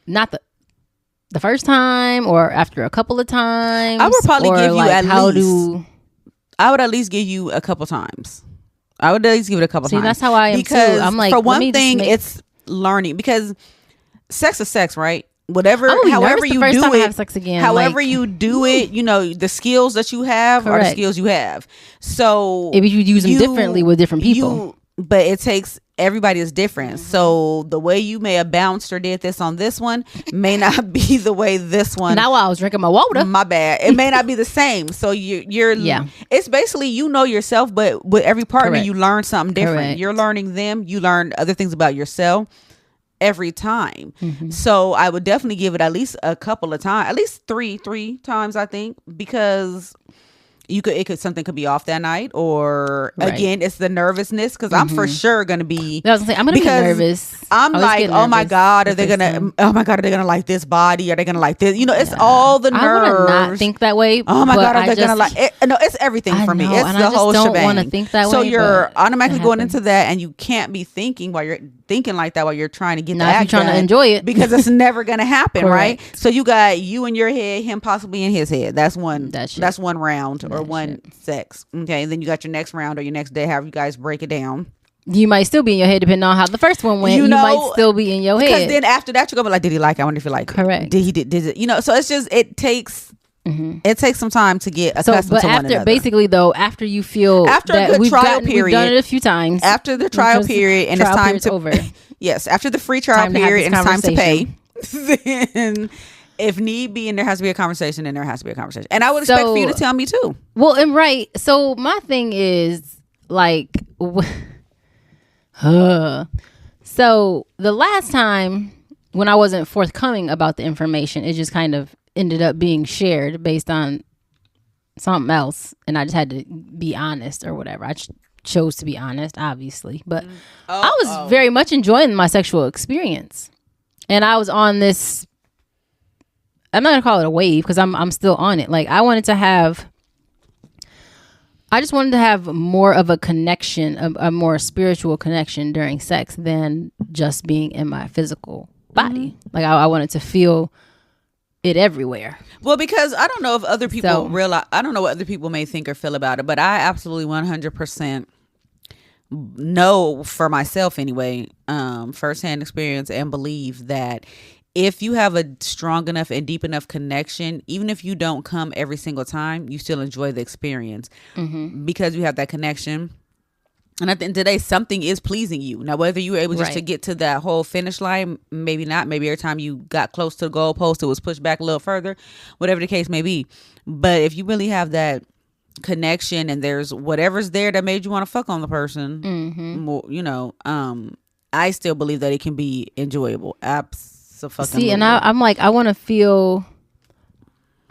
not the first time or after a couple of times? I would probably give you like I would at least give you a couple times. I would at least give it a couple times. That's how I am because too. I'm like, for one thing, it's learning, because sex is sex, right? However you do it, have sex again, however you do it, you know, the skills that you have are the skills you have. So if you use them differently with different people, but it takes, everybody is different. So the way you may have bounced or did this on this one may not be the way this one. Now while I was drinking my water, my bad, it may not be the same. So you're it's basically, you know yourself, but with every partner you learn something different. You're learning them, you learn other things about yourself every time. So I would definitely give it at least a couple of times, at least three times, I think, because something could be off that night, or again, it's the nervousness, because I'm for sure gonna be. I was gonna say, I'm gonna be nervous. I'm like, oh my god, are they gonna like this body? Are they gonna like this? You know, it's all the nerves. I would not think that way. Oh my god, are they gonna like it? No, it's everything for me. It's the whole shebang. I don't want to think that way. So you're automatically going into that, and you can't be thinking while you're thinking like that while you're trying to get the act trying to enjoy it, because it's never gonna happen, right? So you got you in your head, him possibly in his head. That's one round or one sex. Okay, and then you got your next round or your next day, however you guys break it down. You might still be in your head depending on how the first one went. You might still be in your head, because then after that you're gonna be like, did he like it? I wonder if he liked it. Correct. Did it? You know, so it's just, it takes some time to get accustomed to one another. Basically though, after you feel after a good trial period, we've done it a few times. After the trial period, and it's time to over. Yes, after the free trial period, and it's time to pay. Then, if need be, and there has to be a conversation, then there has to be a conversation. And I would expect for you to tell me too. Well, and right. So my thing is like, so the last time when I wasn't forthcoming about the information, it just kind of ended up being shared based on something else, and I just had to be honest or whatever. I chose to be honest, obviously, but I was very much enjoying my sexual experience, and I was on this, I'm not gonna call it a wave, because I'm still on it. Like, I just wanted to have more of a connection, a more spiritual connection during sex than just being in my physical body. Like, I wanted to feel it everywhere. Well, because I don't know if other people realize, I don't know what other people may think or feel about it, but I absolutely 100% know for myself anyway, firsthand experience, and believe that if you have a strong enough and deep enough connection, even if you don't come every single time, you still enjoy the experience because you have that connection. And at the end of the day, something is pleasing you. Now, whether you were able just to get to that whole finish line, maybe not. Maybe every time you got close to the goalpost, it was pushed back a little further, whatever the case may be. But if you really have that connection, and there's whatever's there that made you want to fuck on the person, more, you know, I still believe that it can be enjoyable. See, and I'm like, I want to feel.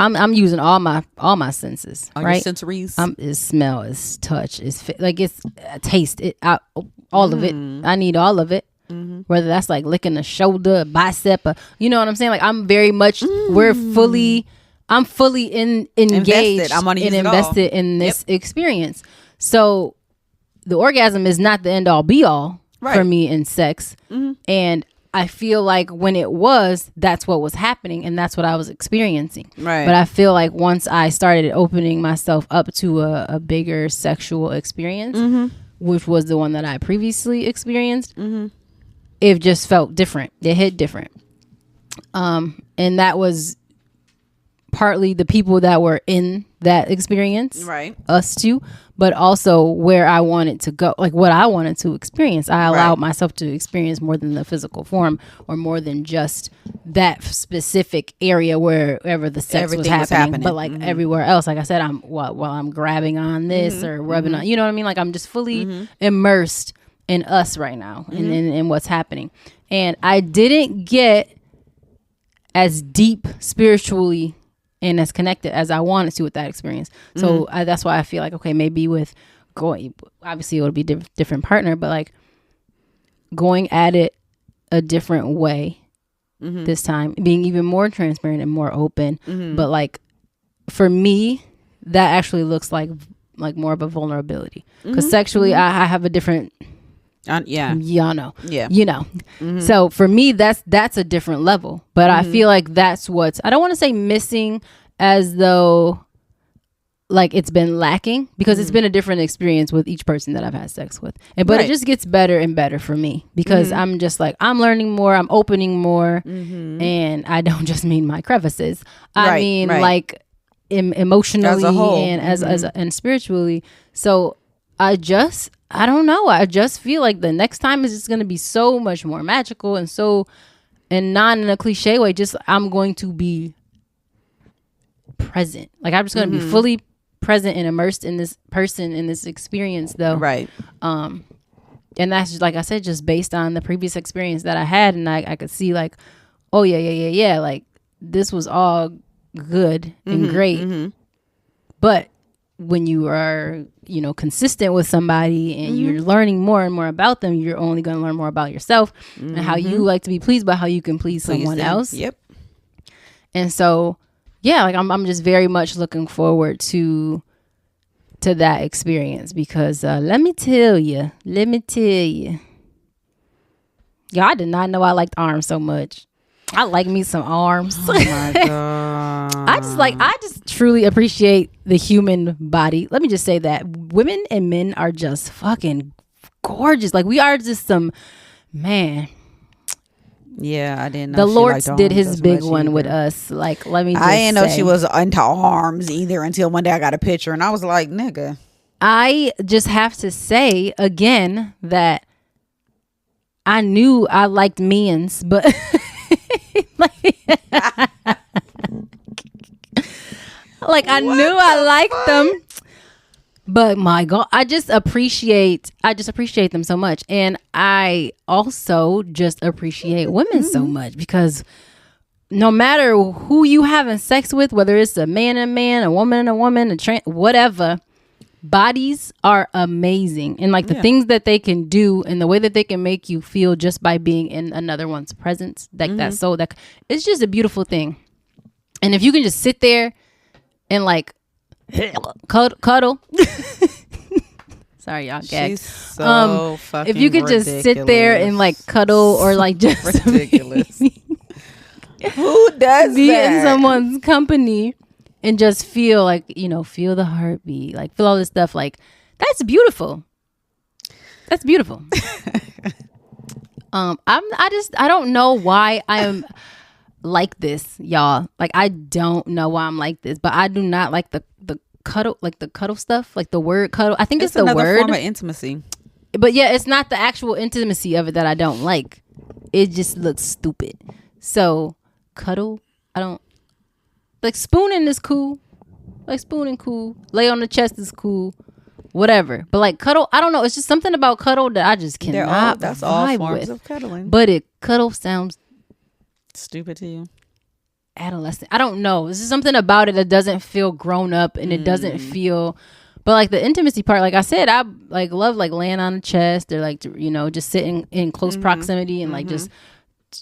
I'm using all my senses, all right? Your sensories. It's smell, it's touch, it's like it's taste, all of it. I need all of it. Whether that's like licking a shoulder, a bicep, you know what I'm saying? Like, I'm very much. I'm fully engaged and invested in this experience. So the orgasm is not the end all be all for me in sex, and I feel like when it was, that's what was happening, and that's what I was experiencing. Right. But I feel like once I started opening myself up to a bigger sexual experience, which was the one that I previously experienced, it just felt different. It hit different. And that was partly the people that were in that experience, right? Us too, but also where I wanted to go, like what I wanted to experience. I allowed myself to experience more than the physical form, or more than just that specific area wherever the sex was happening. But like everywhere else, like I said, while I'm grabbing on this or rubbing on, you know what I mean? Like, I'm just fully immersed in us right now, and in what's happening. And I didn't get as deep spiritually and as connected as I wanted to with that experience. So that's why I feel like, okay, maybe with going, obviously it would be different partner, but like going at it a different way this time, being even more transparent and more open. But like, for me, that actually looks like more of a vulnerability, because sexually I have a different Yeah. Y'all know. Yeah. You know. So for me, that's a different level. But I feel like that's what's, I don't want to say missing as though like it's been lacking, because it's been a different experience with each person that I've had sex with. But it just gets better and better for me, because I'm just like, I'm learning more, I'm opening more. And I don't just mean my crevices. I mean like emotionally as a whole. And as and spiritually. So I don't know. I just feel like the next time is just going to be so much more magical and not in a cliche way. Just I'm going to be present. Like I'm just going to be fully present and immersed in this person, in this experience, though. Right. And that's just, like I said, just based on the previous experience that I had, and I could see like, oh yeah. Like this was all good and great, but when you are, consistent with somebody and you're learning more and more about them, you're only going to learn more about yourself and how you like to be pleased, but how you can please someone else. Yep. And so, yeah, like I'm just very much looking forward to that experience, because let me tell you, y'all, I did not know I liked arms so much. I like me some arms. Oh my God. I just truly appreciate the human body. Let me just say that women and men are just fucking gorgeous. Like we are just some, man. Yeah, I didn't know. The Lord did his big one with us. Like, let me just I didn't know she was into arms either until one day I got a picture and I was like, nigga. I just have to say again that I knew I liked men's, but like I knew I liked them, but my God, I just appreciate them so much. And I also just appreciate women so much, because no matter who you having sex with, whether it's a man and a man, a woman and a woman, whatever, bodies are amazing. And like the things that they can do and the way that they can make you feel just by being in another one's presence, like that soul, that it's just a beautiful thing. And if you can just sit there and like cuddle. Sorry, y'all gagged. She's so fucking if you could just sit there and like cuddle, or like just ridiculous. Who does be that? in someone's company and just feel like, feel the heartbeat, like feel all this stuff, like that's beautiful. That's beautiful. I don't know why I am like this, y'all. Like I don't know why I'm like this, but I do not like the cuddle, like the cuddle stuff, like the word cuddle. I think it's the another word form of intimacy. But yeah, it's not the actual intimacy of it that I don't like. It just looks stupid. So cuddle, I don't like. Spooning is cool. Like spooning cool. Lay on the chest is cool. Whatever. But like cuddle, I don't know. It's just something about cuddle that I just cannot. That's all forms of cuddling. But cuddle sounds stupid to you. Adolescent. I don't know. There's just something about it that doesn't feel grown up, and it doesn't feel. But like the intimacy part, like I said, I like love like laying on the chest, or like just sitting in close proximity and like just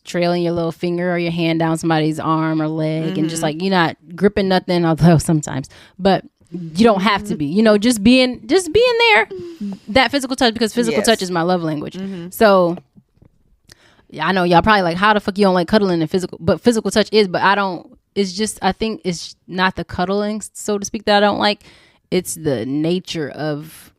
trailing your little finger or your hand down somebody's arm or leg, and just like you're not gripping nothing, although sometimes, but you don't have to be. Just being there, that physical touch, because physical touch is my love language. So. Yeah, I know y'all probably like, how the fuck you don't like cuddling and physical, but physical touch is, but I don't, it's just, I think it's not the cuddling, so to speak, that I don't like. It's the nature of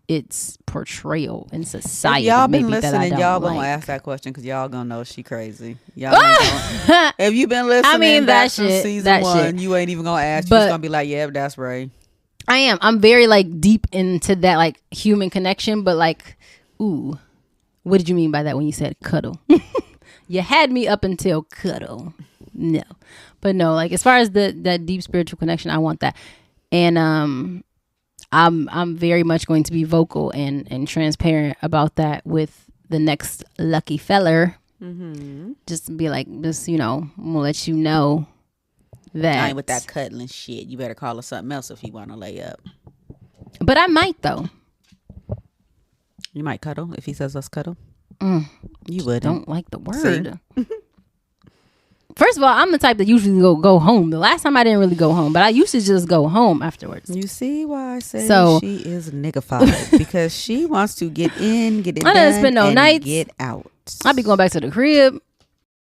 its portrayal in society. If y'all been maybe, listening, y'all like. gonna ask that question, because y'all gonna know she crazy. Y'all gonna, if you been listening back from season 1, you ain't even gonna ask. You're just gonna be like, yeah, that's right. I'm very like deep into that like human connection, but like, ooh. What did you mean by that when you said cuddle? You had me up until cuddle. No. But no, like as far as that deep spiritual connection, I want that. And I'm very much going to be vocal and transparent about that with the next lucky feller. Just be like, I'm gonna let you know that I ain't with that cuddling shit. You better call her something else if you want to lay up. But I might though. You might cuddle if he says let's cuddle. You wouldn't. Don't like the word. First of all, I'm the type that usually go home. The last time I didn't really go home, but I used to just go home afterwards. You see why I say she is niggified because she wants to get in, get it done, spend no nights, get out. I be going back to the crib